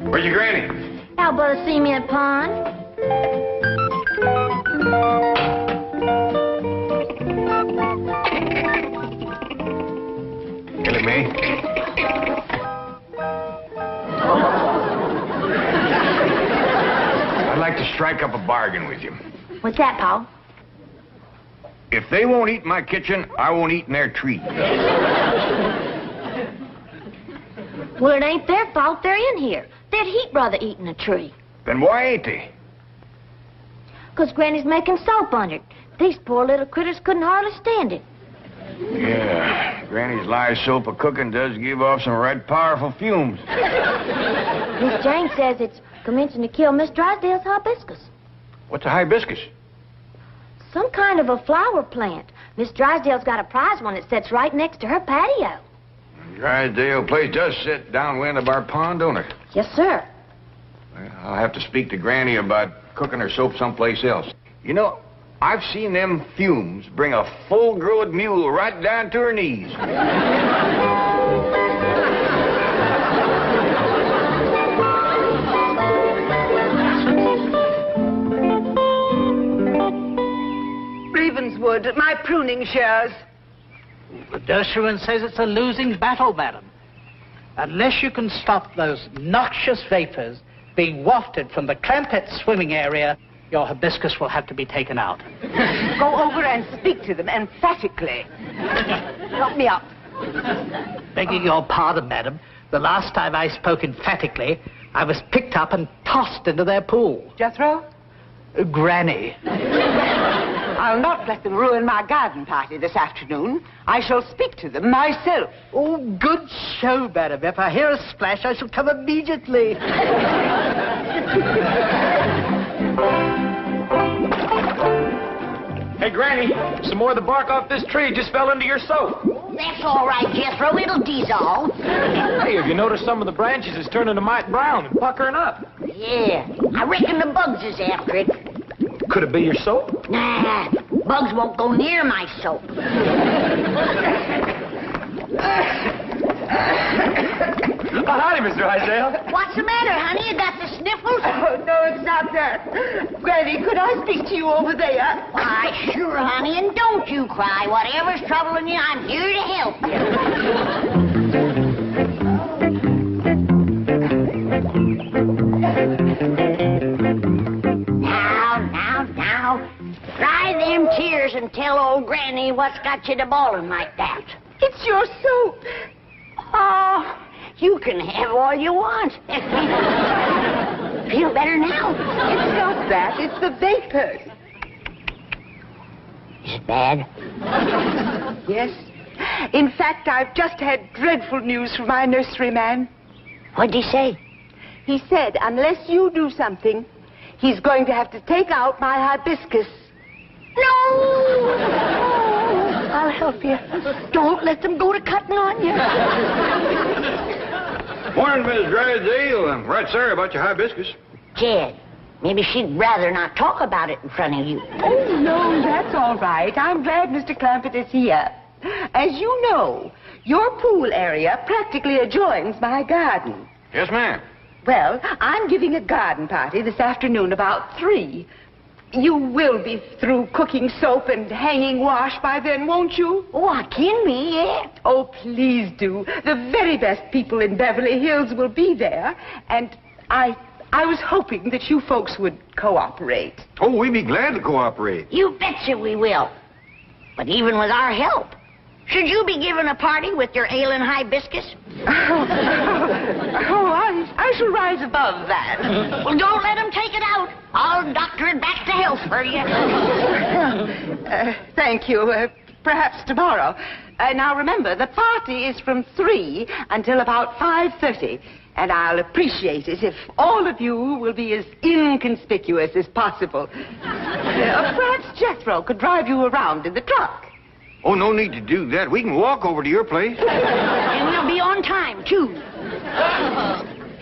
Where's your granny? Out by the cement pond. Killing me? I'd like to strike up a bargain with you. What's that, Pa? If they won't eat in my kitchen, I won't eat in their tree. Well, it ain't their fault they're in here. They'd heap rather eating a tree. Then why ain't they? 'Cause Granny's making soap on it. These poor little critters couldn't hardly stand it. Yeah, Granny's lye soap of cooking does give off some right powerful fumes. Miss Jane says it's commencing to kill Miss Drysdale's hibiscus. What's a hibiscus? Some kind of a flower plant. Miss Drysdale's got a prize one that sits right next to her patio. Drysdale place does sit downwind of our pond, don't it? Yes, sir. Well, I'll have to speak to Granny about cooking her soap someplace else. You know, I've seen them fumes bring a full-grown mule right down to her knees. Ravenswood, my pruning shears. The Dershowitz says it's a losing battle, madam. Unless you can stop those noxious vapors being wafted from the Clampett swimming area, your hibiscus will have to be taken out. Go over and speak to them emphatically. Help me up. Begging your pardon, madam, the last time I spoke emphatically, I was picked up and tossed into their pool. Jethro? Granny. I'll not let them ruin my garden party this afternoon. I shall speak to them myself. Oh, good show, madam. If I hear a splash, I shall come immediately. Hey, Granny, some more of the bark off this tree just fell into your soap. That's all right, Jethro. It'll dissolve. Hey, have you noticed some of the branches is turning a mite brown and puckering up? Yeah, I reckon the bugs is after it. Could it be your soap? Nah, bugs won't go near my soap. Howdy, Mr. Drysdale. What's the matter, honey? You got the sniffles? Oh, no, it's not that. Granny, could I speak to you over there? Why, sure, honey, and don't you cry. Whatever's troubling you, I'm here to help you. Now. Dry them tears and tell old Granny what's got you to bawling like that. It's your soap. Oh, you can have all you want. Feel better now? It's not that. It's the vapors. Is it bad? Yes. In fact, I've just had dreadful news from my nurseryman. What'd he say? He said, unless you do something, he's going to have to take out my hibiscus. No! I'll help you. Don't let them go to cutting on you. Morning, Miss Drysdale. I'm right sorry about your hibiscus. Jed, maybe she'd rather not talk about it in front of you. Oh, no, that's all right. I'm glad Mr. Clampett is here. As you know, your pool area practically adjoins my garden. Yes, ma'am. Well, I'm giving a garden party this afternoon about 3. You will be through cooking soap and hanging wash by then, won't you? Oh, I can be, yeah. Oh, please do. The very best people in Beverly Hills will be there. And I was hoping that you folks would cooperate. Oh, we'd be glad to cooperate. You betcha we will. But even with our help, should you be giving a party with your ailing hibiscus? I shall rise above that. Well, don't let them take it out. I'll doctor it back to health for you. Thank you. Perhaps tomorrow. Now, remember, the party is from 3 until about 5:30. And I'll appreciate it if all of you will be as inconspicuous as possible. Perhaps Jethro could drive you around in the truck. Oh, no need to do that. We can walk over to your place. And we'll be on time, too.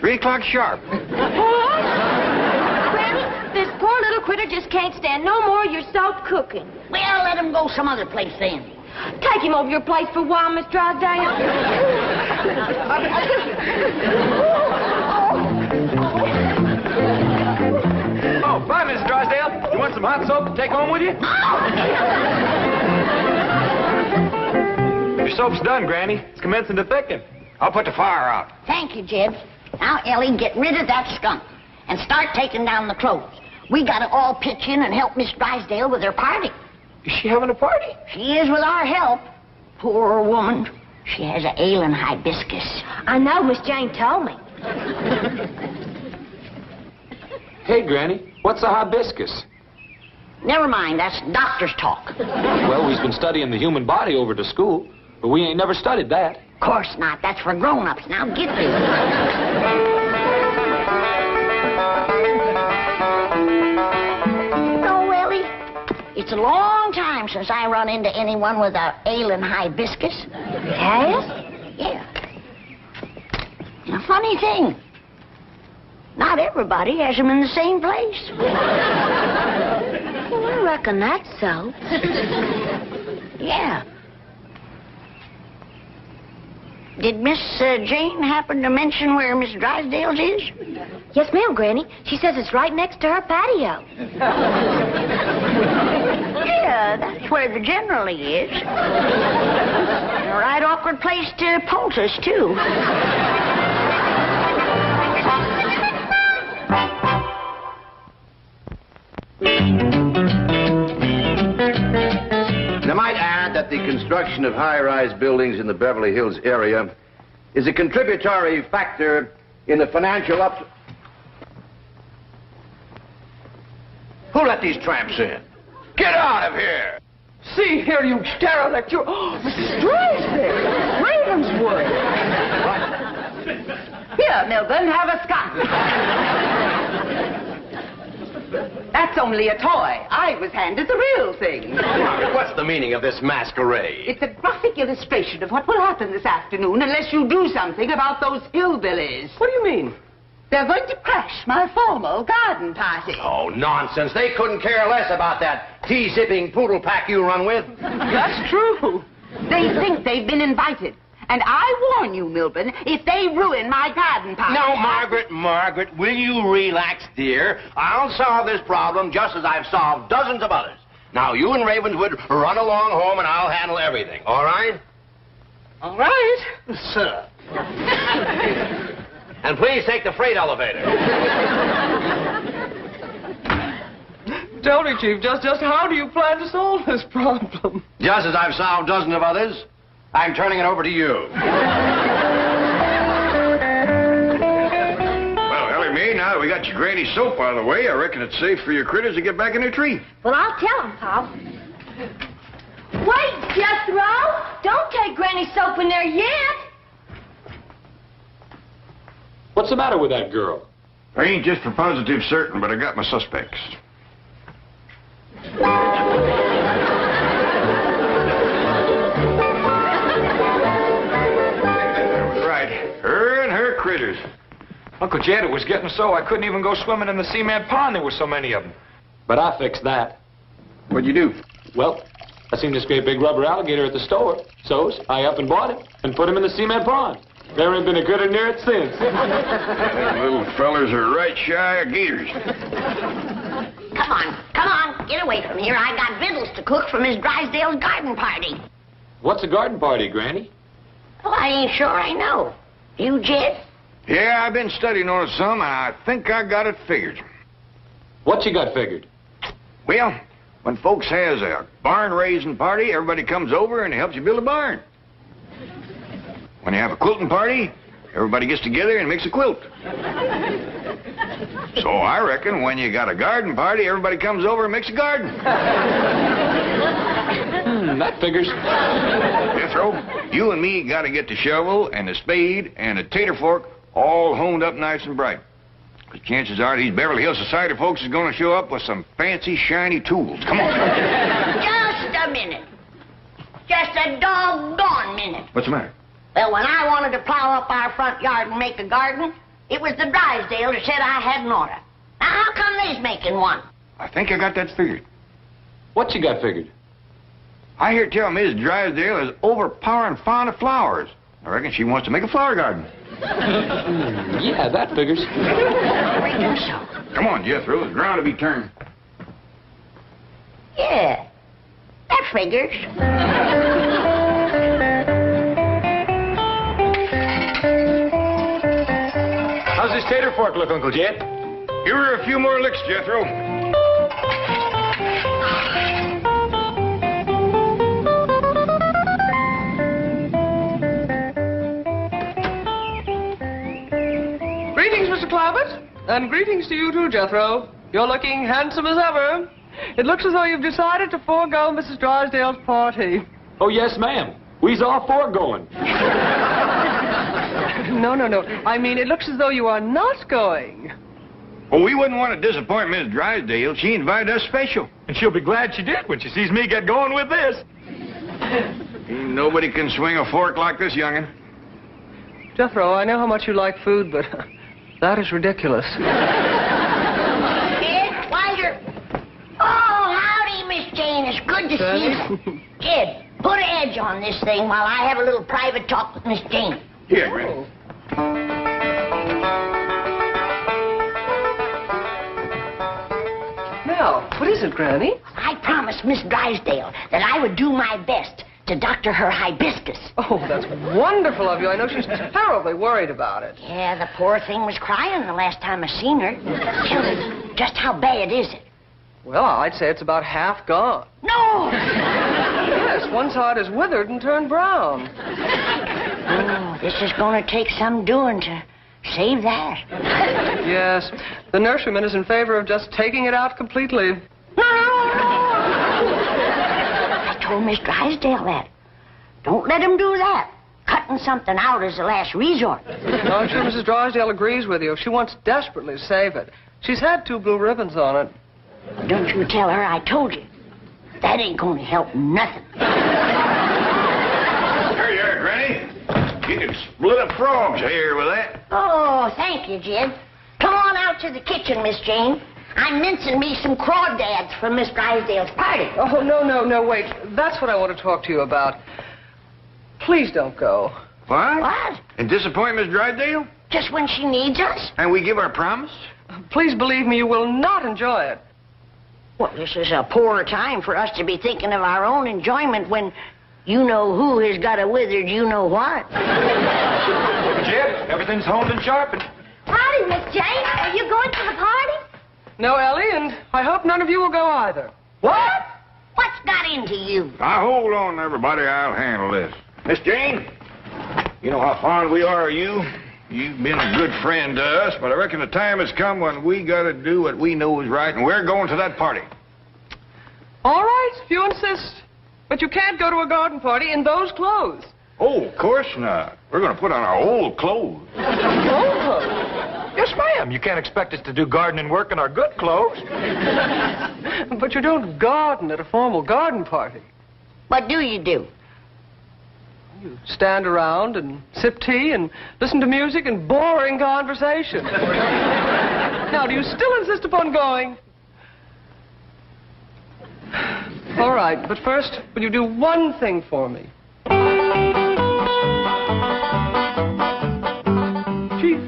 3 o'clock sharp. Granny, this poor little critter just can't stand no more of your soap cooking. Well, let him go some other place then. Take him over your place for a while, Miss Drysdale. some hot soap to take home with you? Your soap's done, Granny. It's commencing to thicken. I'll put the fire out. Thank you, Jed. Now, Ellie, get rid of that skunk and start taking down the clothes. We gotta all pitch in and help Miss Drysdale with her party. Is she having a party? She is with our help. Poor woman. She has an ailing hibiscus. I know, Miss Jane told me. Hey, Granny, what's a hibiscus? Never mind, that's doctor's talk. Well, we've been studying the human body over to school, but we ain't never studied that. Of course not. That's for grown-ups. Now get busy. No, Ellie. It's a long time since I run into anyone with a ailing hibiscus. Yes? Yeah. And a funny thing. Not everybody has them in the same place. Well, I reckon that's so. Yeah. Did Miss Jane happen to mention where Miss Drysdale's is? Yes, ma'am, Granny. She says it's right next to her patio. Yeah, that's where the generally is. A right awkward place to poultice, too. And I might add that the construction of high-rise buildings in the Beverly Hills area is a contributory factor in the financial Who let these tramps in? Get out of here! See here, you derelict. You... Oh, Mrs. Drysdale. Ravenswood. Here, Milburn, have a scotch. That's only a toy. I was handed the real thing. Margaret, what's the meaning of this masquerade? It's a graphic illustration of what will happen this afternoon unless you do something about those hillbillies. What do you mean? They're going to crash my formal garden party. Oh, nonsense. They couldn't care less about that tea-sipping poodle pack you run with. That's true. They think they've been invited. And I warn you, Milburn, if they ruin my garden party... Now, Margaret, will you relax, dear? I'll solve this problem just as I've solved dozens of others. Now, you and Ravenswood run along home and I'll handle everything, all right? All right. Sir. And please take the freight elevator. Tell me, Chief, just how do you plan to solve this problem? Just as I've solved dozens of others, I'm turning it over to you. Well, Ellie Mae, now that we got your granny soap out of the way, I reckon it's safe for your critters to get back in their tree. Well, I'll tell him, Pop. Wait, Jethro! Don't take Granny's soap in there yet. What's the matter with that girl? I ain't just for positive certain, but I got my suspects. Right. Her and her critters. Uncle Jed, it was getting so I couldn't even go swimming in the cement pond. There were so many of them. But I fixed that. What'd you do? Well, I seen this great big rubber alligator at the store. So I up and bought him and put him in the cement pond. There ain't been a critter near it since. Them little fellers are right shy of gators. Come on, get away from here. I got victuals to cook for Miss Drysdale's garden party. What's a garden party, Granny? Well, I ain't sure I know. You, Jed? Yeah, I've been studying on it some, and I think I got it figured. What you got figured? Well, when folks has a barn-raising party, everybody comes over and helps you build a barn. When you have a quilting party, everybody gets together and makes a quilt. So I reckon when you got a garden party, everybody comes over and makes a garden. That figures. Jethro, you and me got to get the shovel and the spade and the tater fork all honed up nice and bright. Because chances are these Beverly Hills Society folks is going to show up with some fancy, shiny tools. Come on. Just a minute. Just a doggone minute. What's the matter? Well, when I wanted to plow up our front yard and make a garden, it was the Drysdale that said I had an order. Now, how come they's making one? I think I got that figured. What you got figured? I hear tell Miss Drysdale is overpowering fond of flowers. I reckon she wants to make a flower garden. Yeah, that figures. I reckon so. Come on, Jethro. There's ground to be turned. Yeah, that figures. How's this tater fork look, Uncle Jed? Give her a few more licks, Jethro. Greetings, Mr. Clabbett. And greetings to you too, Jethro. You're looking handsome as ever. It looks as though you've decided to forego Mrs. Drysdale's party. Oh, yes, ma'am. We's all for going. No. I mean, it looks as though you are not going. Well, we wouldn't want to disappoint Miss Drysdale. She invited us special. And she'll be glad she did when she sees me get going with this. Ain't nobody can swing a fork like this youngin'. Jethro, I know how much you like food, but that is ridiculous. Kid, Twiger. Oh, howdy, Miss Jane. It's good to see you. Kid, put an edge on this thing while I have a little private talk with Miss Jane. Here, Granny. Now, what is it, Granny? I promised Miss Drysdale that I would do my best to doctor her hibiscus. Oh, that's wonderful of you. I know she's terribly worried about it. Yeah, the poor thing was crying the last time I seen her. Tell me, just how bad is it? Well, I'd say it's about half gone. No! Yes, one side is withered and turned brown. Oh, this is going to take some doing to save that. Yes, the nurseryman is in favor of just taking it out completely. I told Miss Drysdale that. Don't let him do that. Cutting something out is the last resort. No, I'm sure Mrs. Drysdale agrees with you. She wants desperately to save it. She's had 2 blue ribbons on it. Don't you tell her I told you. That ain't going to help nothing. There you are, Granny. You can split up frogs here with that. Oh, thank you, Jed. Come on out to the kitchen, Miss Jane. I'm mincing me some crawdads for Miss Drysdale's party. Oh, no, wait. That's what I want to talk to you about. Please don't go. What? What? And disappoint Miss Drysdale? Just when she needs us? And we give our promise? Please believe me, you will not enjoy it. Well, this is a poor time for us to be thinking of our own enjoyment when you-know-who has got a withered you-know-what. Jed, everything's honed and sharpened. Howdy, Miss Jane. Are you going to the party? No, Ellie, and I hope none of you will go either. What? What's got into you? Now, hold on, everybody. I'll handle this. Miss Jane, you know how fond we are of you. You've been a good friend to us, but I reckon the time has come when we got to do what we know is right, and we're going to that party. All right, if you insist. But you can't go to a garden party in those clothes. Oh, of course not. We're going to put on our old clothes. Old clothes? Yes, ma'am. You can't expect us to do gardening work in our good clothes. But you don't garden at a formal garden party. What do you do? You stand around and sip tea and listen to music and boring conversation. Now, do you still insist upon going? All right, but first, will you do one thing for me? Chief,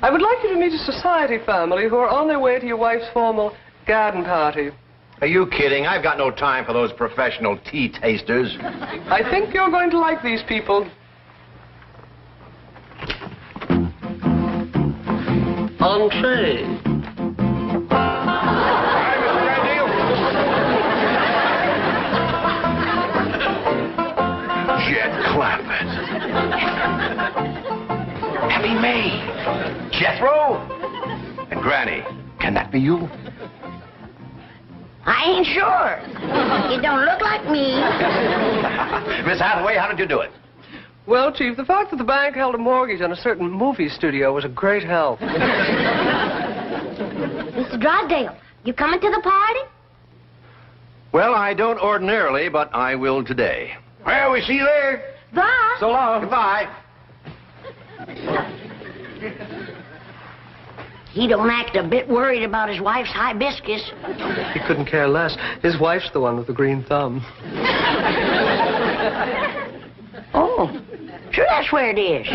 I would like you to meet a society family who are on their way to your wife's formal garden party. Are you kidding? I've got no time for those professional tea tasters. I think you're going to like these people. Entree. Jed Clappett. Ellie Mae. Jethro. And Granny. Can that be you? I ain't sure. You don't look like me. Miss Hathaway, how did you do it? Well, Chief, the fact that the bank held a mortgage on a certain movie studio was a great help. Mr. Drysdale, you coming to the party? Well, I don't ordinarily, but I will today. Well, we see you there. Bye. So long. Goodbye. He don't act a bit worried about his wife's hibiscus. He couldn't care less. His wife's the one with the green thumb. Oh, sure that's where it is.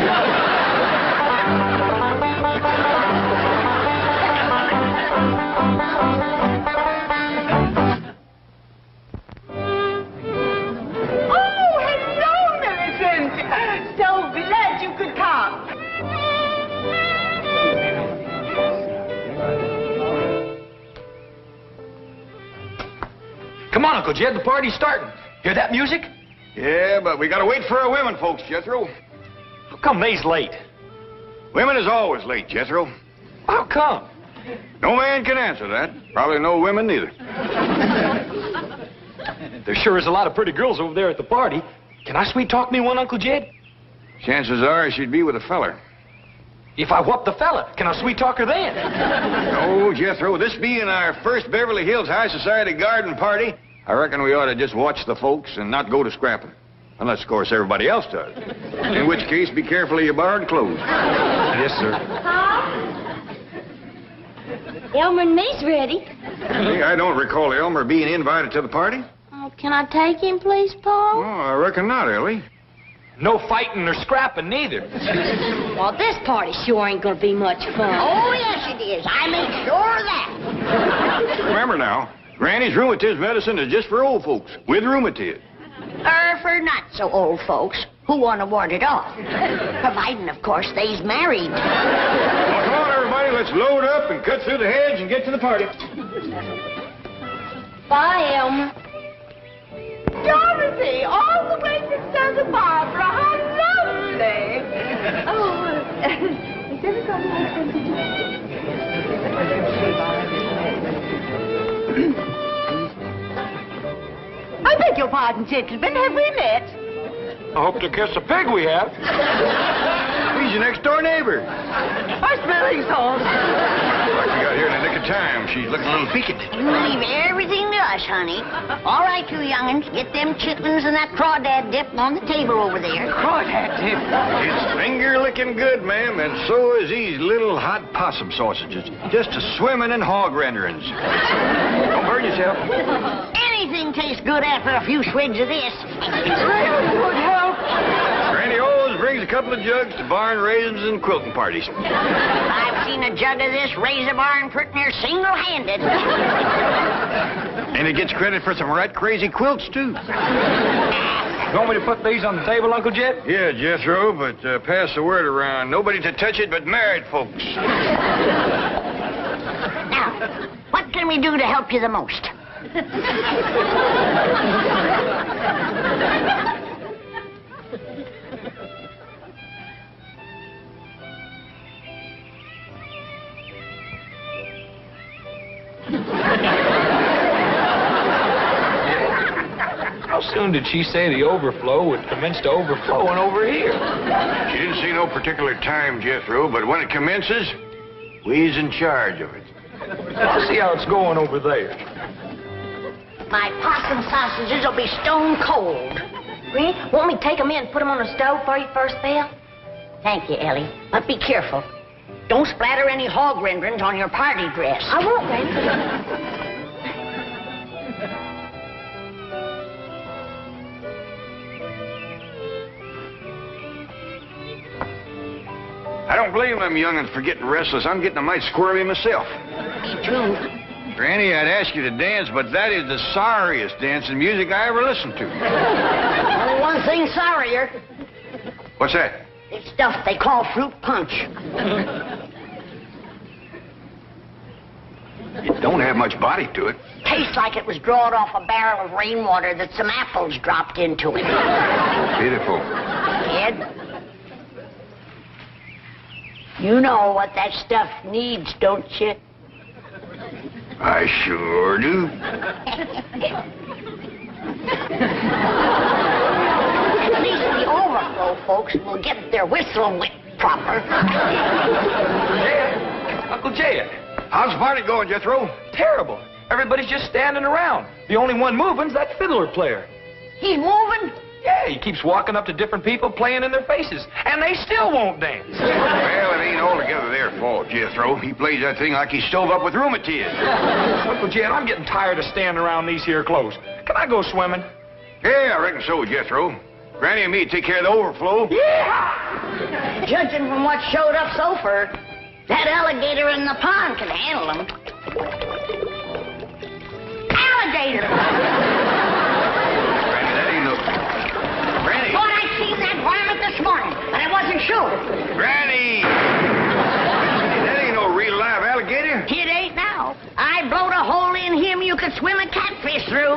Uncle Jed, the party's starting. Hear that music? Yeah, but we gotta wait for our women folks, Jethro. How come they's late? Women is always late, Jethro. How come? No man can answer that. Probably no women neither. There sure is a lot of pretty girls over there at the party. Can I sweet talk me one, Uncle Jed? Chances are she'd be with a feller. If I whoop the fella, can I sweet talk her then? No, Jethro, this being our first Beverly Hills High Society garden party, I reckon we ought to just watch the folks and not go to scrapping. Unless, of course, everybody else does. In which case, be careful of your borrowed clothes. Yes, sir. Elmer and me's ready. Hey, I don't recall Elmer being invited to the party. Oh, can I take him, please, Paul? Oh, I reckon not, Ellie. No fighting or scrapping neither. Well, this party sure ain't gonna be much fun. Oh, yes, it is. I made sure of that. Remember now, Granny's rheumatism medicine is just for old folks with rheumatiz. For not so old folks who want to ward it off. Providing, of course, they's married. Well, come on, everybody, let's load up and cut through the hedge and get to the party. Bye, Elmer. Dorothy, all the way from Santa Barbara. How lovely. Oh, is everybody I beg your pardon, gentlemen. Have we met? I hope to kiss a pig we have. He's your next-door neighbor. Our smelling salts. Like we got here in the nick of time. She's looking a little peaked. You leave everything to us, honey. All right, you young'uns, get them chitlins and that crawdad dip on the table over there. Crawdad dip. It's finger-licking good, ma'am, and so is these little hot possum sausages. Just a swimming in hog renderings. Don't burn yourself. Anything tastes good after a few swigs of this. Really would help. Granny always brings a couple of jugs to barn raisins and quilting parties. I've seen a jug of this razor barn pretty near single-handed. And it gets credit for some right crazy quilts, too. You want me to put these on the table, Uncle Jed? Yeah, Jethro, but pass the word around. Nobody to touch it but married folks. Now, what can we do to help you the most? How soon did she say the overflow would commence to overflowing over here? She didn't say no particular time, Jethro, but when it commences, we's in charge of it. I'll see how it's going over there. My possum sausages will be stone cold. Granny, want me to take 'em in and put 'em on the stove for you first, Belle? Thank you, Ellie. But be careful. Don't splatter any hog renderings on your party dress. I won't, Granny. I don't blame them young'uns for getting restless. I'm getting a mite squirrely myself. Me too. Granny, I'd ask you to dance, but that is the sorriest dancing music I ever listened to. Only one thing sorrier. What's that? It's stuff they call fruit punch. It don't have much body to it. Tastes like it was drawn off a barrel of rainwater that some apples dropped into it. Beautiful. Ed, you know what that stuff needs, don't you? I sure do. At least the overflow folks will get their whistle wet proper. Jed, Uncle Jed. How's the party going, Jethro? Terrible. Everybody's just standing around. The only one moving's that fiddler player. He's moving? Yeah, he keeps walking up to different people playing in their faces, and they still won't dance. Well, it ain't altogether their fault, Jethro. He plays that thing like he's stove up with rheumatiz. Uncle Jed, I'm getting tired of standing around these here clothes. Can I go swimming? Yeah, I reckon so, Jethro. Granny and me take care of the overflow. Yeah! Judging from what showed up so far, that alligator in the pond can handle him. Alligator! Granny, that ain't no... Granny! Thought I'd seen that varmint this morning, but I wasn't sure. Granny! That ain't no real live alligator. It ain't now. I blowed a hole in him you could swim a catfish through.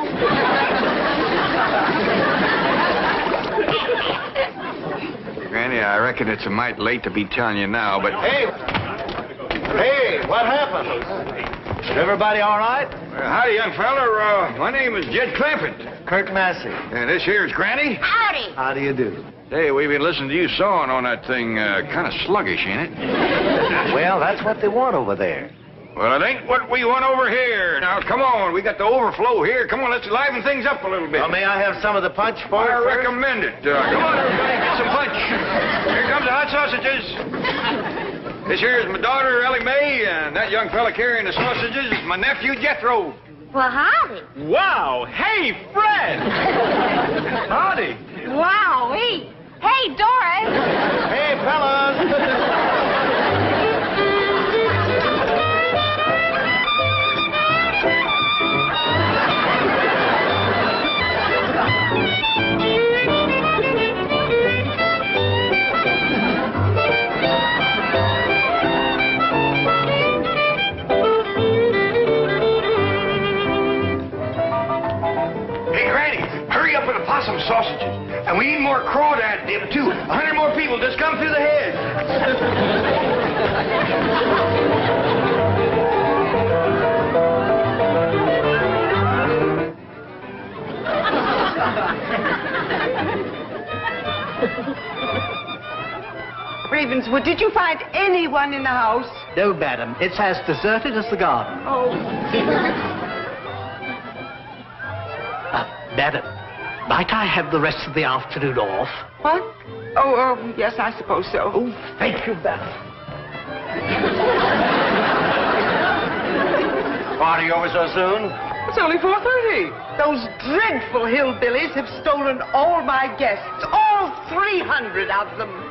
Granny, I reckon it's a mite late to be telling you now, but... Hey, what happened? Is everybody all right? Howdy, young feller. My name is Jed Clampett. Kurt Massey. And this here's Granny. Howdy. How do you do? Hey, we've been listening to you sawing on that thing. Kind of sluggish, ain't it? Well, that's what they want over there. Well, it ain't what we want over here. Now, come on. We got the overflow here. Come on, let's liven things up a little bit. Well, may I have some of the punch for I it first? recommend it. Come on, everybody, get some punch. Here comes the hot sausages. This here is my daughter, Ellie Mae, and that young fella carrying the sausages is my nephew, Jethro. Well, howdy. Wow. Hey, Fred. Howdy. Wow, Hey, Doris. Hey, fellas. Possum sausages. And we need more crawdad dip, too. 100 more people just come through the head. Ravenswood, did you find anyone in the house? No, madam. It's as deserted as the garden. Oh. Madam, might I have the rest of the afternoon off? What? Oh, yes, I suppose so. Oh, thank you, madam. Party over so soon? It's only 4:30. Those dreadful hillbillies have stolen all my guests. All 300 of them.